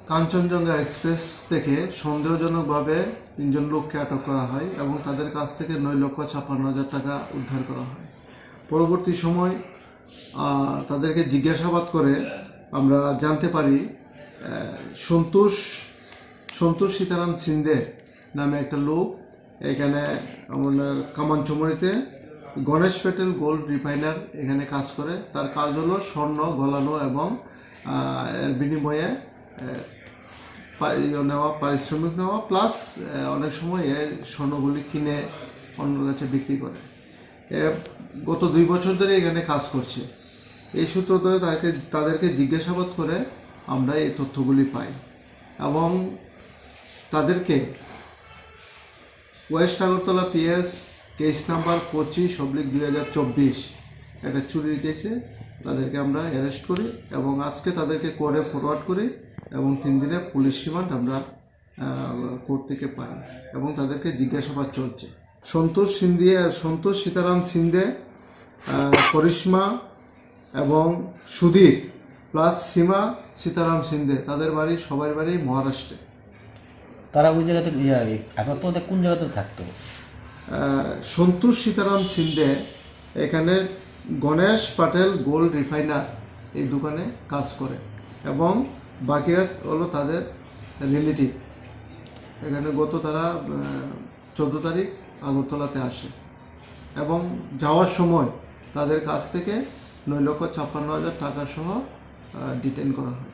Kanchenjunga express থেকে সন্দেহজনকভাবে 3 জন লোককে আটক করা হয় এবং তাদের কাছ থেকে 9,56,000 টাকা উদ্ধার করা হয়। পরবর্তী সময় তাদেরকে জিজ্ঞাসাবাদ করে আমরা জানতে পারি সন্তোষ সীতারাম সিন্দে নামে একটা লোক এখানে আমাদের কামানচমরিতে গণেশ প্যাটেল গোল্ড রিফাইনার এখানে কাজ করে। তার কাজ হলো স্বর্ণ গলানো এবং এর বিনিময়ে নেওয়া, পারিশ্রমিক নেওয়া, প্লাস অনেক সময় স্বর্ণগুলি কিনে অন্যের কাছে বিক্রি করে। গত 2 বছর ধরে এখানে কাজ করছে। এই সূত্র ধরে তাদেরকে জিজ্ঞাসাবাদ করে আমরা এই তথ্যগুলি পাই এবং তাদেরকে West Agartala PS case number 25/2024 একটা চুরির কেসে তাদেরকে আমরা অ্যারেস্ট করি এবং আজকে তাদেরকে কোর্টে ফরওয়ার্ড করি এবং 3 দিনের পুলিশ রিমান্ড আমরা কোর্ট থেকে পাই এবং তাদেরকে জিজ্ঞাসাবাদ চলছে। সন্তোষ সীতারাম সিন্দে, করিশ্মা এবং সুধীর প্লাস সীমা সীতারাম সিন্দে, তাদের বাড়ি সবার বাড়ি মহারাষ্ট্রে। তারা ওই জায়গাতে আপনার তো কোন জায়গাতে থাকতো? সন্তোষ সীতারাম সিন্দে এখানে গণেশ প্যাটেল গোল্ড রিফাইনার এই দোকানে কাজ করে এবং বাকিরা হলো তাদের রিলেটিভ। এখানে তারা 14 তারিখ আগরতলাতে আসে এবং যাওয়ার সময় তাদের কাছ থেকে 9,56,000 টাকা সহ ডিটেইন করা হয়।